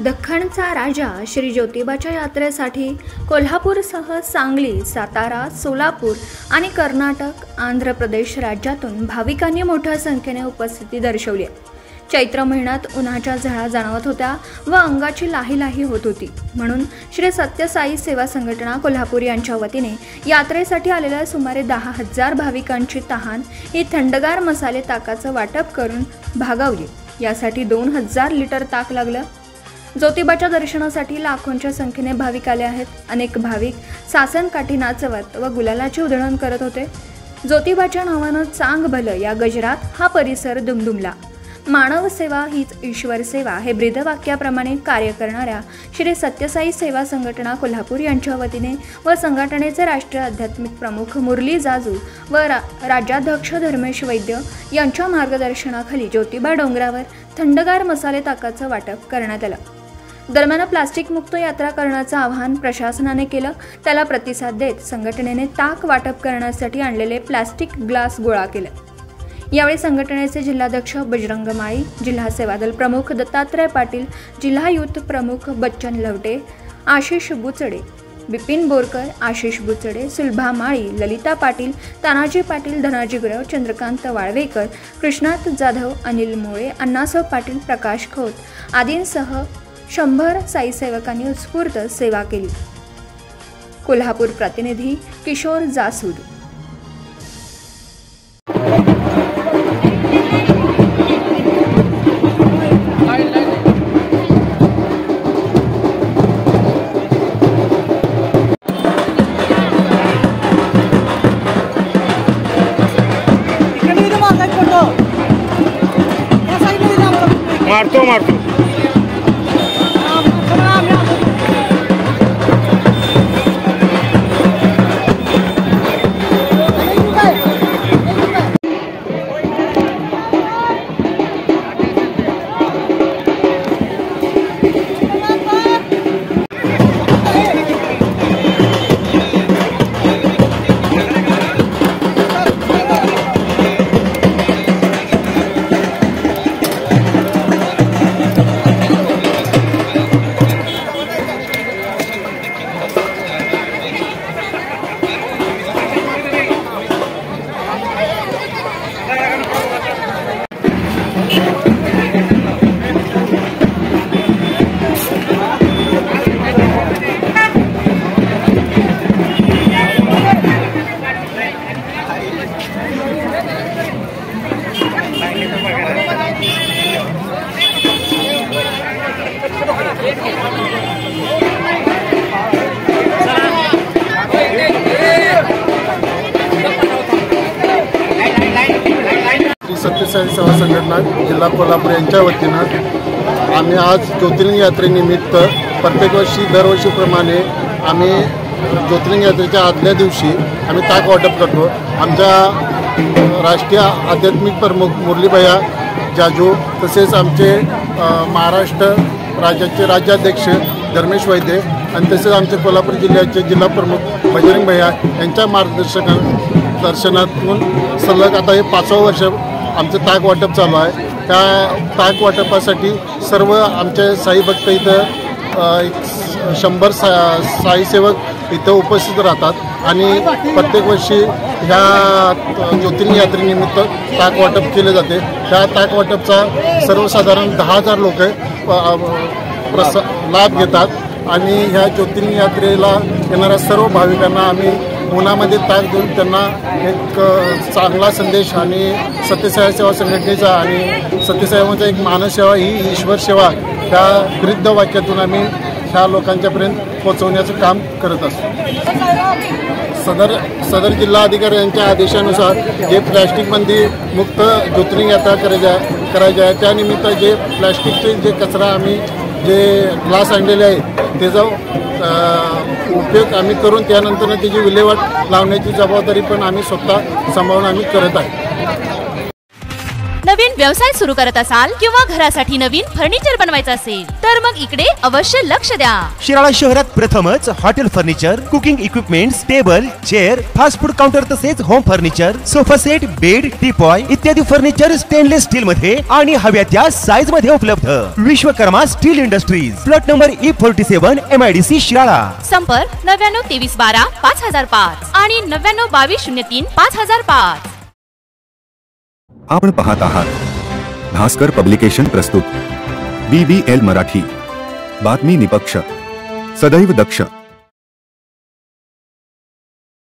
दख्खनचा राजा श्री ज्योतिबाच्या यात्रेसाठी कोल्हापूरसह सांगली, सातारा, सोलापूर आणि कर्नाटक, आंध्र प्रदेश राज्यातून भाविकांनी मोठ्या संख्येने उपस्थिती दर्शवली. चैत्र महिन्यात उन्हाच्या झळा जाणवत होत्या व अंगाची लाही होत होती. म्हणून श्री सत्यसाई सेवा संघटना कोल्हापूर यांच्या वतीने यात्रेसाठी आलेल्या सुमारे 10,000 भाविकांची तहान ही थंडगार मसाले ताकाचं वाटप करून भागवली. यासाठी 2,000 लिटर ताक लागलं. ज्योतिबाच्या दर्शनासाठी लाखोंच्या संख्येने भाविक आले आहेत. अनेक भाविक सासनकाठी नाचवत व गुलालाची उधळण करत होते. ज्योतिबाच्या नावानं चांग भलं या गजरात हा परिसर दुमदुमला. मानव सेवा हीच ईश्वर सेवा हे ब्रीदवाक्याप्रमाणे कार्य करणाऱ्या श्री सत्यसाई सेवा संघटना कोल्हापूर यांच्या वतीने व संघटनेचे राष्ट्रीय आध्यात्मिक प्रमुख मुरली जाजू व राज्याध्यक्ष धर्मेश वैद्य यांच्या मार्गदर्शनाखाली ज्योतिबा डोंगरावर थंडगार मसाले ताकाचं वाटप करण्यात आलं. दरम्यान प्लास्टिक मुक्त यात्रा करण्याचं आवाहन प्रशासनाने केलं. त्याला प्रतिसाद देत संघटनेने ताक वाटप करण्यासाठी आणलेले प्लास्टिक ग्लास गोळा केले. यावेळी संघटनेचे जिल्हाध्यक्ष बजरंग माळी, जिल्हा सेवादल प्रमुख दत्तात्रय पाटील, जिल्हा युथ प्रमुख बच्चन लवटे, आशिष बुचडे, बिपिन बोरकर, आशिष बुचडे, सुलभा माळी, ललिता पाटील, तानाजी पाटील, धनाजी गुरव, चंद्रकांत वाळवेकर, कृष्णात जाधव, अनिल मोळे, अण्णासाहेब पाटील, प्रकाश खोत आदींसह 100 साईसेवकांनी उत्स्फूर्त सेवा केली. कोल्हापूर प्रतिनिधी किशोर जासूद. मारतो सत्यसाई सेवा संघटना जिल्हा कोल्हापूर यांच्या वतीनं आम्ही आज ज्योतिर्लिंग यात्रेनिमित्त प्रत्येक वर्षी दरवर्षीप्रमाणे आम्ही ज्योतिर्लिंग यात्रेच्या आदल्या दिवशी आम्ही ताक वाटप करतो. आमच्या राष्ट्रीय आध्यात्मिक प्रमुख मुरलीभैया जाजू तसेच आमचे महाराष्ट्र राज्याचे राज्याध्यक्ष धर्मेश वैद्य आणि तसेच आमचे कोल्हापूर जिल्ह्याचे जिल्हा प्रमुख बजरंग भैया यांच्या मार्गदर्शनातून सलग आता हे 5वं वर्ष आमचं ताक वाटप चालू आहे. त्या ताक वाटपासाठी सर्व आमचे साई भक्त इथं 100 साईसेवक इथं उपस्थित राहतात आणि प्रत्येक वर्षी ह्या ज्योतिर्लिंग यात्रेनिमित्त ताक वाटप केले जाते. त्या ताक वाटपचा सर्वसाधारण 10,000 लोक लाभ घेतात आणि ह्या ज्योतिर्लिंग यात्रेला येणाऱ्या सर्व भाविकांना आम्ही उन्हामध्ये ताक देऊन त्यांना एक चांगला संदेश आणि सत्यसाई सेवा संघटनेचा आणि सत्यसाईचा एक मानवसेवा ही ईश्वर सेवा ह्या ब्रीद वाक्यातून आम्ही ह्या लोकांच्यापर्यंत पोहोचवण्याचं काम करत असतो. सदर जिल्हा अधिकारी यांच्या आदेशानुसार जे प्लॅस्टिकबंदी मुक्त ज्योतिर्लिंग यात्रा करायची आहे त्यानिमित्त जे प्लॅस्टिकचे जे कचरा आम्ही जे ग्लास आणलेले आहे त्याचा उपयोग आम्ही करून त्यानंतर त्याची विल्हेवाट लावण्याची जबाबदारी पण आम्ही स्वतः सांभाळून आम्ही करत आहे. नवीन व्यवसाय सुरू करत असाल किंवा घरासाठी नवीन फर्निचर बनवायचं असेल तर मग इकडे अवश्य लक्ष द्या। शिराळा शहरात प्रथमच hotel furniture, cooking equipments, table, chair, fast food counter तसेच home furniture, sofa set, bed, teapoy इत्यादी फर्निचर स्टेनलेस स्टील मध्ये आणि हव्या त्या साईज मध्ये उपलब्ध। Vishwakarma steel industries, plot number E47, MIDC Shirala. संपर्क 99 23 12 5005 आणि 99 22 03 5005। आपण पाहत आहात भास्कर पब्लिकेशन प्रस्तुत BBL मराठी, बातमी निपक्ष, सदैव दक्ष।